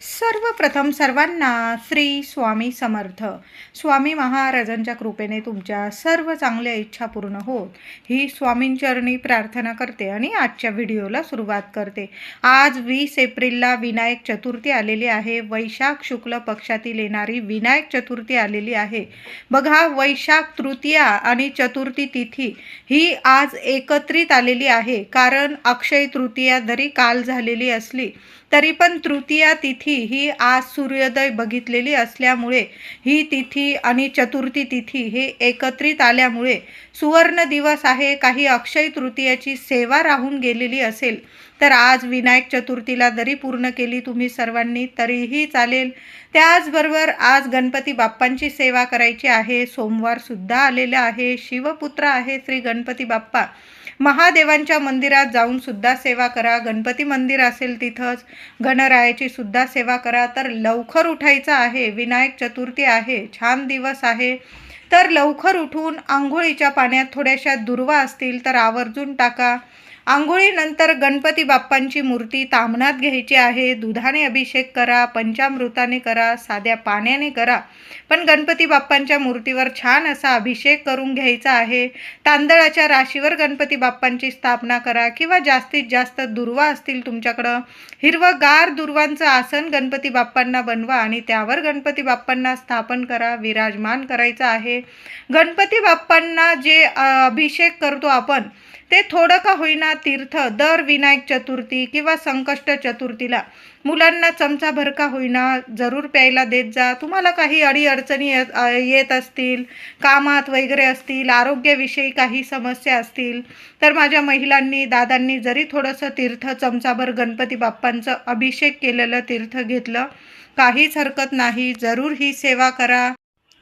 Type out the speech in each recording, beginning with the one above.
सर्वप्रथम सर्वांना श्री स्वामी समर्थ. स्वामी महाराजांच्या कृपेने तुमच्या सर्व चांगल्या इच्छा पूर्ण होत ही स्वामींचरणी प्रार्थना करते आणि आजच्या व्हिडिओला सुरुवात करते. आज 20 एप्रिलला विनायक चतुर्थी आलेली आहे. वैशाख शुक्ल पक्षातील येणारी विनायक चतुर्थी आलेली आहे. बघा, वैशाख तृतीया आणि चतुर्थी तिथी ही आज एकत्रित आलेली आहे. कारण अक्षय तृतीया जरी काल झालेली असली तरी पण तृतीया तिथी ही आज सूर्योदय बघितलेली असल्यामुळे ही तिथी आणि चतुर्थी तिथी हे एकत्रित आल्यामुळे सुवर्ण दिवस आहे. काही अक्षय तृतीयाची सेवा राहून गेलेली असेल तर आज विनायक चतुर्थीला जरी पूर्ण केली तुम्ही सर्वांनी तरीही चालेल. त्याचबरोबर आज गणपती बाप्पांची सेवा करायची आहे. सोमवार सुद्धा आलेला आहे. शिवपुत्र आहे श्री गणपती बाप्पा. महादेवांच्या मंदिरात जाऊन सुद्धा सेवा करा. गणपती मंदिर असेल तिथंच गणरायाची सुद्धा सेवा करा. तर लवकर उठायचं आहे. विनायक चतुर्थी आहे, छान दिवस आहे. तर लवकर उठून आंघोळीच्या पाण्यात थोड्याशा दुर्वा असतील तर आवर्जून टाका. आंघोळीनंतर गणपती बाप्पांची मूर्ती ताम्हणात घ्यायची आहे. दुधाने अभिषेक करा, पंचामृताने करा, साध्या पाण्याने करा, पण गणपती बाप्पांच्या मूर्तीवर छान असा अभिषेक करून घ्यायचा आहे. तांदळाच्या राशीवर गणपती बाप्पांची स्थापना करा किंवा जास्तीत जास्त दुर्वा असतील तुमच्याकडं, हिरवगार दुर्वांचं आसन गणपती बाप्पांना बनवा आणि त्यावर गणपती बाप्पांना स्थापन करा, विराजमान करायचं आहे. गणपती बाप्पांना जे अभिषेक करतो आपण ते थोडं का होईना तीर्थ दर विनायक चतुर्थी किंवा संकष्ट चतुर्थीला मुलांना चमचाभर का होईना जरूर प्यायला देत जा. तुम्हाला काही अडीअडचणी येत असतील, कामात वगैरे असतील, आरोग्याविषयी काही समस्या असतील तर माझ्या महिलांनी दादांनी जरी थोडंसं तीर्थ चमचाभर गणपती बाप्पांचं अभिषेक केलेलं तीर्थ घेतलं काहीच हरकत नाही. जरूर ही सेवा करा.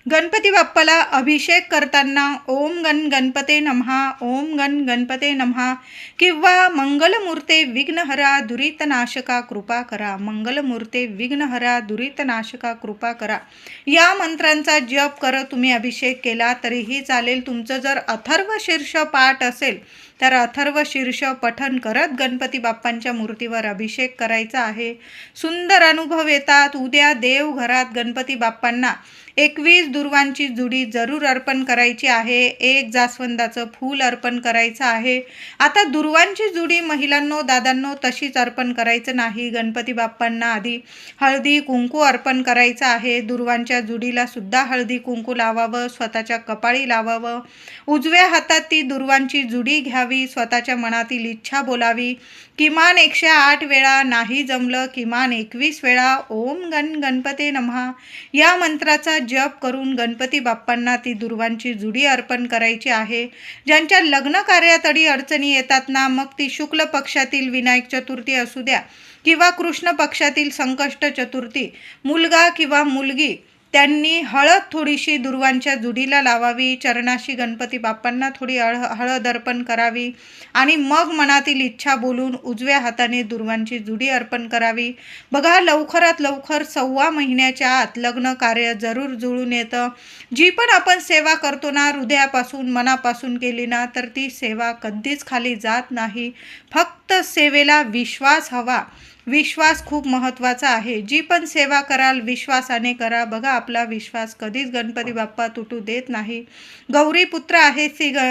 गणपती बाप्पाला अभिषेक करताना ओम गण गणपते नमः, ओम गण गणपते नमः किंवा मंगलमूर्ते विघ्नहरा दुरितनाशका कृपा करा, मंगलमूर्ते विघ्नहरा दुरितनाशका कृपा करा या मंत्रांचा जप करत तुम्ही अभिषेक केला तरीही चालेल. तुमचं जर अथर्व शीर्ष पाठ असेल तर अथर्व शीर्ष पठण करत गणपती बाप्पांच्या मूर्तीवर अभिषेक करायचा आहे. सुंदर अनुभव येतात. उद्या देवघरात गणपती बाप्पांना 21 दुर्वांची जुडी जरूर अर्पण करायची आहे. 1 जास्वंदाचं फूल अर्पण करायचं आहे. आता दुर्वांची जुडी महिलांनो दादांनो तशीच अर्पण करायचं नाही. गणपती बाप्पांना आधी हळदी कुंकू अर्पण करायचं आहे. दुर्वांच्या जुडीला सुद्धा हळदी कुंकू लावावं, स्वतःच्या कपाळी लावावं. उजव्या हातात ती दुर्वांची जुडी घ्यावी, स्वतःच्या मनातील इच्छा बोलावी. किमान 108 वेळा, नाही जमलं किमान 21 वेळा ओम गण गणपते नमः या मंत्राचा जप करून गणपती बाप्पांना ती दुर्वांची जुडी अर्पण करायची आहे. ज्यांच्या लग्न कार्यात अडचणी येतात ना, मग ती शुक्ल पक्षातील विनायक चतुर्थी असू द्या किंवा कृष्ण पक्षातील संकष्ट चतुर्थी, मुलगा किंवा मुलगी त्यांनी हळद थोडीशी दुर्वांच्या जुडीला लावावी. चरणाशी गणपती बाप्पांना थोडी हळद अर्पण करावी आणि मग मनातील इच्छा बोलून उजव्या हाताने दुर्वांची जुडी अर्पण करावी. बघा, लवकरात लवकर 1.25 महिन्याच्या आत लग्न कार्य जरूर जुळून येतं. जी पण आपण सेवा करतो ना, हृदयापासून मनापासून केली ना तर ती सेवा कधीच खाली जात नाही. फक्त सेवेला विश्वास हवा. विश्वास खूप महत्त्वाचा आहे. जी पण सेवा कराल विश्वासाने करा. बघा, आपला विश्वास कधीच गणपती बाप्पा तुटू देत नाही. गौरी पुत्र आहे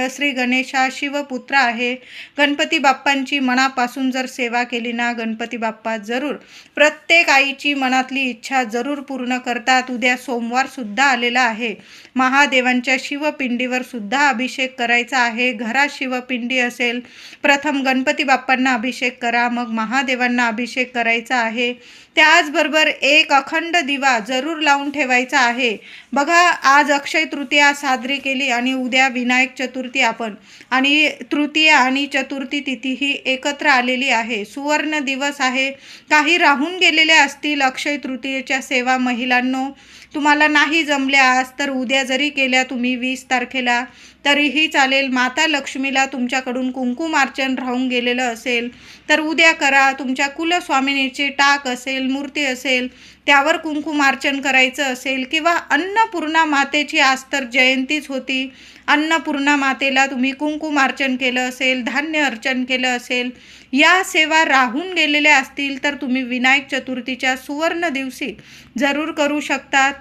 श्री गणेशा, शिवपुत्र आहे. गणपती बाप्पांची मनापासून जर सेवा केली ना गणपती बाप्पा जरूर प्रत्येक आईची मनातली इच्छा जरूर पूर्ण करतात. उद्या सोमवार सुद्धा आलेला आहे. महादेवांच्या शिवपिंडीवर सुद्धा अभिषेक करायचा आहे. घरात शिवपिंडी असेल प्रथम गणपती बाप्पांना अभिषेक करा, मग महादेवांना अभिषेक करायचा आहे. त्याचबरोबर एक अखंड दिवा जरूर लावून ठेवायचा आहे. बघा, आज अक्षय तृतीया साजरी केली आणि उद्या विनायक चतुर्थी आपण आणि तृतीया आणि चतुर्थी तिथी ही एकत्र आलेली आहे. सुवर्ण दिवस आहे. काही राहून गेलेल्या असतील अक्षय तृतीयेच्या सेवा महिलांनो, तुम्हाला नाही जमल्या आज तर उद्या जरी केल्या तुम्ही 20 तारखेला तरीही चालेल. माता लक्ष्मीला तुमच्याकडून कुंकुमार्चन राहून गेलेलं असेल तर उद्या करा. तुमच्या कुलस्वामिनीचे टाक असेल, मूर्ती असेल, त्यावर कुंकुमार्चन करायचं असेल, किंवा अन्नपूर्णा मातेची आज तर जयंतीच होती, अन्नपूर्णा मातेला तुम्ही कुंकुमार्चन केलं असेल, धान्य अर्चन केलं असेल, या सेवा राहून गेलेल्या असतील तर तुम्ही विनायक चतुर्थीच्या सुवर्ण दिवशी जरूर करू शकतात.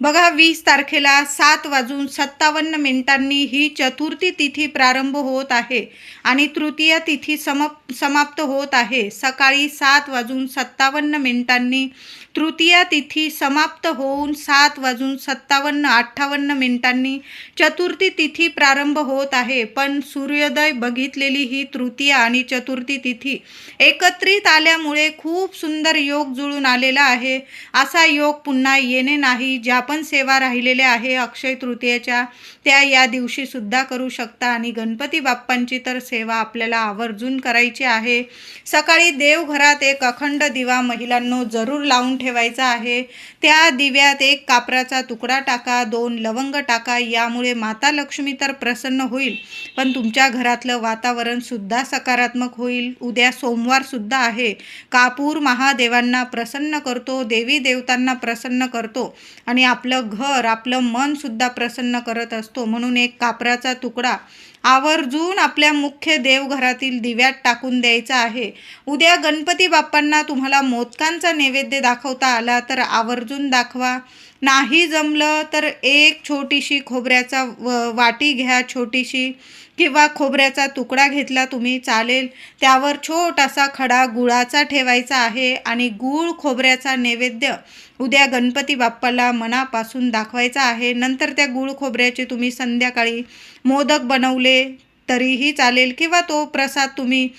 बघा, 20 तारखेला 7:57 ही चतुर्थी तिथी प्रारंभ होत आहे आणि तृतीय तिथी समाप्त होत आहे. सकाळी 7:57 तृतीय तिथी समाप्त होऊन 7:57-58 चतुर्थी तिथी प्रारंभ होत आहे. पण सूर्योदय बघितलेली ही तृतीय आणि चतुर्थी तिथी एकत्रित आल्यामुळे खूप सुंदर योग जुळून आलेला आहे. असा योग पुन्हा येणे नाही. ज्या पण सेवा राहिलेल्या आहे अक्षय तृतीयेच्या, त्या या दिवशी सुद्धा करू शकता. आणि गणपती बाप्पांची तर सेवा आपल्याला आवर्जून करायची आहे. सकाळी देवघरात एक अखंड दिवा महिलांनो जरूर लावून ठेवायचा आहे. त्या दिव्यात एक कापराचा तुकडा टाका, 2 लवंग टाका. यामुळे माता लक्ष्मी तर प्रसन्न होईल, पण तुमच्या घरातलं वातावरण सुद्धा सकारात्मक होईल. उद्या सोमवार सुद्धा आहे. कापूर महादेवांना प्रसन्न करतो, देवी देवतांना प्रसन्न करतो आणि आपलं घर, आपलं मन सुद्धा प्रसन्न करत असतो. म्हणून एक कापराचा तुकडा आवर्जून आपल्या मुख्य देवघरातील दिव्यात टाकून द्यायचा आहे. उद्या गणपती बाप्पांना तुम्हाला मोदकांचा नैवेद्य दाखवता आला तर आवर्जून दाखवा. नाही जमलं तर एक छोटीशी खोबऱ्याचा वाटी घ्या, छोटीशी, किंवा खोबऱ्याचा तुकडा घेतला तुम्ही चालेल. त्यावर छोटासा खडा गुळाचा ठेवायचा आहे आणि गूळ खोबऱ्याचा नैवेद्य उद्या गणपती बाप्पाला मनापासून दाखवायचा आहे. नंतर त्या गूळ खोबऱ्याचे तुम्ही संध्याकाळी मोदक बनवले तरीही चालेल, किंवा तो प्रसाद तुम्ही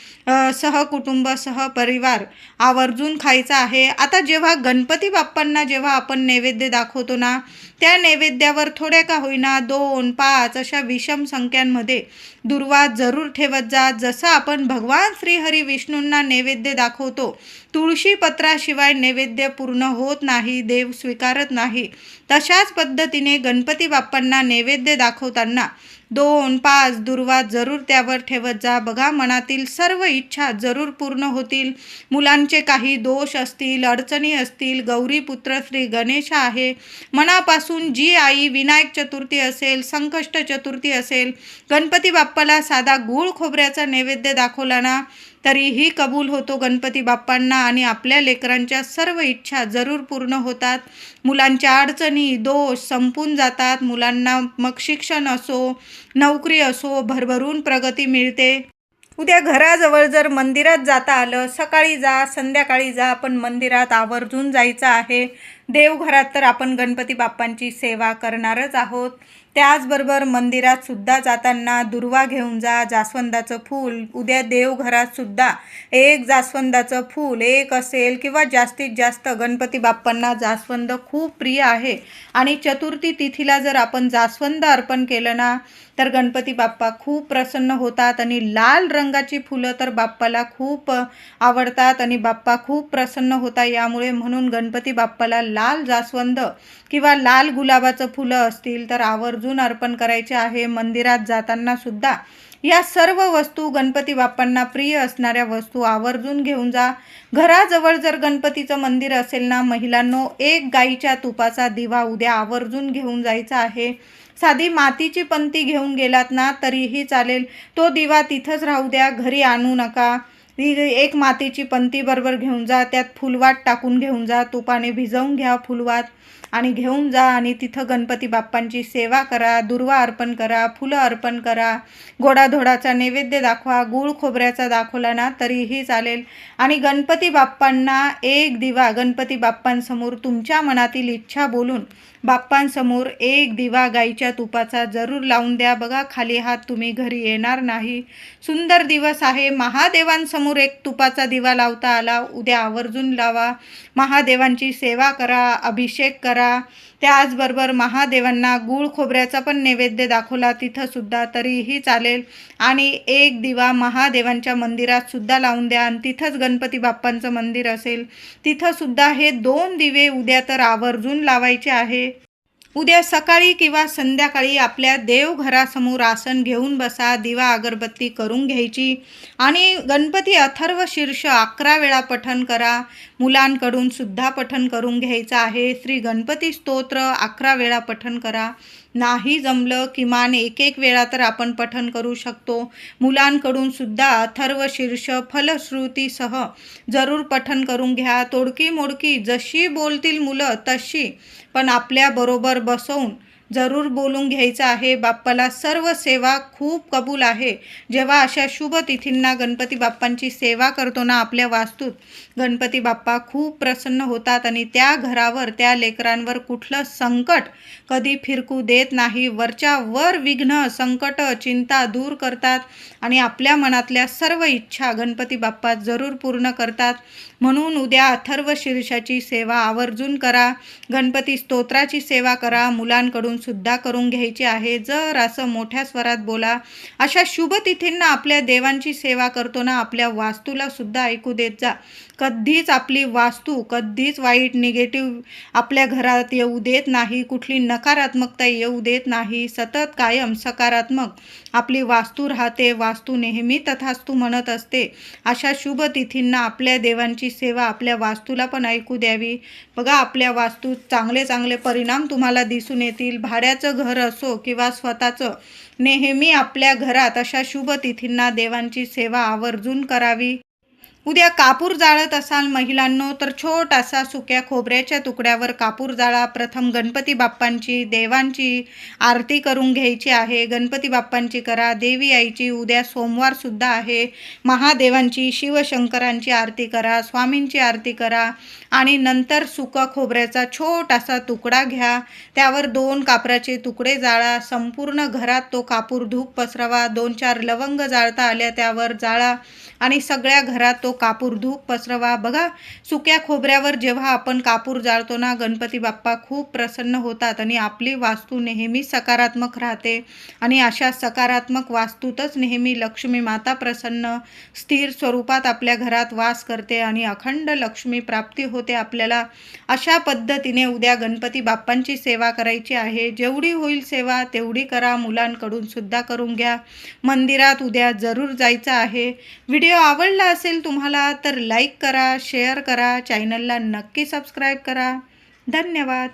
सहकुटुंब सहपरिवार आवर्जून खायचा आहे. आता जेव्हा गणपती बाप्पांना जेव्हा आपण नैवेद्य दाखवतो ना, त्या नैवेद्यावर थोड्या का होईना 2, 5 अशा विषम संख्यांमध्ये दुर्वा जरूर ठेवत जा. जसं आपण भगवान श्रीहरी विष्णूंना नैवेद्य दाखवतो, तुळशी पत्राशिवाय नैवेद्य पूर्ण होत नाही, देव स्वीकारत नाही. तशाच पद्धतीने गणपती बाप्पांना नैवेद्य दाखवताना 2, 5 दुर्वा जरूर त्यावर ठेवत जा. बघा, मनातील सर्व इच्छा जरूर पूर्ण होतील. मुलांचे काही दोष असतील, अडचणी असतील, गौरीपुत्र श्री गणेश आहे, मनापासून जी आई विनायक चतुर्थी असेल, संकष्ट चतुर्थी असेल, गणपती बाप्पाला साधा गूळ खोबऱ्याचा नैवेद्य दाखवला ना तरीही कबूल होतो गणपती बाप्पांना आणि आपल्या लेकरांच्या सर्व इच्छा जरूर पूर्ण होतात. मुलांच्या अडचणी, दोष संपून जातात. मुलांना मग शिक्षण असो, नोकरी असो, भरभरून प्रगती मिळते. उद्या घराजवळ जर मंदिरात जाता आलं, सकाळी जा, संध्याकाळी जा, पण मंदिरात आवर्जून जायचं आहे. देवघरात तर आपण गणपती बाप्पांची सेवा करणारच आहोत. त्याचबरोबर मंदिरात सुद्धा जाताना दुर्वा घेऊन जा, जास्वंदाचं फूल. उद्या देवघरात सुद्धा एक जास्वंदाचं फूल एक असेल, किंवा जास्तीत जास्त गणपती बाप्पांना जास्वंद खूप प्रिय आहे आणि चतुर्थी तिथीला जर आपण जास्वंद अर्पण केलं ना तर गणपती बाप्पा खूप प्रसन्न होतात. आणि लाल रंगाची फुलं तर बाप्पाला खूप आवडतात आणि बाप्पा खूप प्रसन्न होता. यामुळे म्हणून गणपती बाप्पाला लाल जास्वंद किंवा लाल गुलाबाचं फुलं असतील तर आवर्जून अर्पण करायचे आहे. मंदिरात जाताना सुद्धा या सर्व वस्तू, गणपती बाप्पांना प्रिय असणाऱ्या वस्तू आवर्जून घेऊन जा. घराजवळ जर गणपतीचं मंदिर असेल ना महिलांनो, एक गाईच्या तुपाचा दिवा उद्या आवर्जून घेऊन जायचा आहे. साधी मातीची पंती घेऊन गेलात ना तरीही चालेल, तो दिवा तिथंच राहू द्या, घरी आणू नका. एक मातीची पंती बरोबर घेऊन जा, त्यात फुलवात टाकून घेऊन जा, तुपाने भिजवून घ्या फुलवात आणि घेऊन जा आणि तिथं गणपती बाप्पांची सेवा करा, दुर्वा अर्पण करा, फुलं अर्पण करा, गोडाधोडाचा नैवेद्य दाखवा. गूळ खोबऱ्याचा दाखवला ना तरीही चालेल. आणि गणपती बाप्पांना एक दिवा, गणपती बाप्पांसमोर तुमच्या मनातील इच्छा बोलून बाप्पांसमोर एक दिवा गाईच्या तुपाचा जरूर लावून द्या. बघा, खाली हात तुम्ही घरी येणार नाही. सुंदर दिवस आहे. महादेवांसमोर एक तुपाचा दिवा लावता आला, उद्या आवर्जून लावा. महादेवांची सेवा करा, अभिषेक करा. त्याचबरोबर महादेवांना गूळ खोबऱ्याचा पण नैवेद्य दाखवला तिथं सुद्धा तरीही चालेल. आणि एक दिवा महादेवांच्या मंदिरात सुद्धा लावून द्या. आणि तिथंच गणपती बाप्पांचं मंदिर असेल तिथं सुद्धा हे 2 दिवे उद्या तर आवर्जून लावायचे आहे. उद्या सकाळी किंवा संध्याकाळी आपल्या देवघरासमोर आसन घेऊन बसा, दिवा अगरबत्ती करून घ्यायची आणि गणपती अथर्व शीर्ष 11 वेळा पठण करा. मुलांकडून सुद्धा पठण करून घ्यायचं आहे. श्री गणपती स्तोत्र 11 वेळा पठण करा. नाही जमलं किमान 1 वेळा तर आपण पठण करू शकतो. मुलांकडून सुद्धा अथर्व शीर्ष फलश्रुतीसह जरूर पठण करून घ्या. तोडकी मोडकी जशी बोलतील मुलं तशी, पण आपल्याबरोबर बसवून जरूर बोलून घ्यायचं आहे. बाप्पाला सर्व सेवा खूप कबूल आहे. जेव्हा अशा शुभ तिथींना गणपती बाप्पांची सेवा करतो ना आपल्या वास्तूत, गणपती बाप्पा खूप प्रसन्न होतात आणि त्या घरावर, त्या लेकरांवर कुठलं संकट कधी फिरकू देत नाही. वरच्या वर विघ्न, संकट, चिंता दूर करतात आणि आपल्या मनातल्या सर्व इच्छा गणपती बाप्पा जरूर पूर्ण करतात. म्हणून उद्या अथर्व शीर्षाची सेवा आवर्जून करा. गणपती स्तोत्राची सेवा करा. मुलांकडून सुद्धा करून घ्यायची आहे. जर असं मोठ्या स्वरात बोला. अशा शुभ तिथींना आपल्या देवांची सेवा करतो ना आपल्या वास्तूला सुद्धा ऐकू देत जा. कधीच आपली वास्तू कधीच वाईट निगेटिव्ह आपल्या घरात येऊ देत नाही. कुठली नकारात्मकता येऊ देत नाही. सतत कायम सकारात्मक आपली वास्तू राहते. वास्तू नेहमी तथास्तु म्हणत असते. अशा शुभ तिथींना आपल्या देवांची सेवा आपल्या वास्तूला पण ऐकू द्यावी. बघा, आपल्या वास्तूत चांगले चांगले परिणाम तुम्हाला दिसून येतील. भाड्याचं घर असो किंवा स्वतःचं, नेहमी आपल्या घरात अशा शुभ तिथींना देवांची सेवा आवर्जून करावी. उद्या कापूर जाळत असाल महिलांनो, तर छोटासा सुक्या खोबऱ्याच्या तुकड्यावर कापूर जाळा. प्रथम गणपती बाप्पांची, देवांची आरती करून घ्यायची आहे. गणपती बाप्पांची करा, देवी आईची, उद्या सोमवार सुद्धा आहे, महादेवांची, शिवशंकरांची आरती करा, स्वामींची आरती करा आणि नंतर सुका खोबऱ्याचा छोटासा तुकडा घ्या. त्यावर 2 कापराचे तुकडे जाळा. संपूर्ण घरात तो कापूर धूप पसरवा. 2-4 लवंग जाळता आल्या त्यावर जाळा आणि सगळ्या घरात तो कापूर धूप पसरवा. बघा, सुक्या खोबऱ्यावर जेव्हा आपण कापूर जाळतो ना, गणपती बाप्पा खूप प्रसन्न होतात आणि आपली वास्तू नेहमी सकारात्मक राहते आणि अशा सकारात्मक वास्तूतच नेहमी लक्ष्मी माता प्रसन्न स्थिर स्वरूपात आपल्या घरात वास करते आणि अखंड लक्ष्मी प्राप्ती होते आपल्याला. अशा पद्धतीने उद्या गणपती बाप्पांची सेवा करायची आहे. जेवढी होईल सेवा तेवढी करा. मुलांकडून सुद्धा करून घ्या. मंदिरात उद्या जरूर जायचं आहे. व्हिडिओ आवडला असेल तुम्हाला तर लाईक करा, शेअर करा, चॅनलला नक्की सबस्क्राईब करा. धन्यवाद.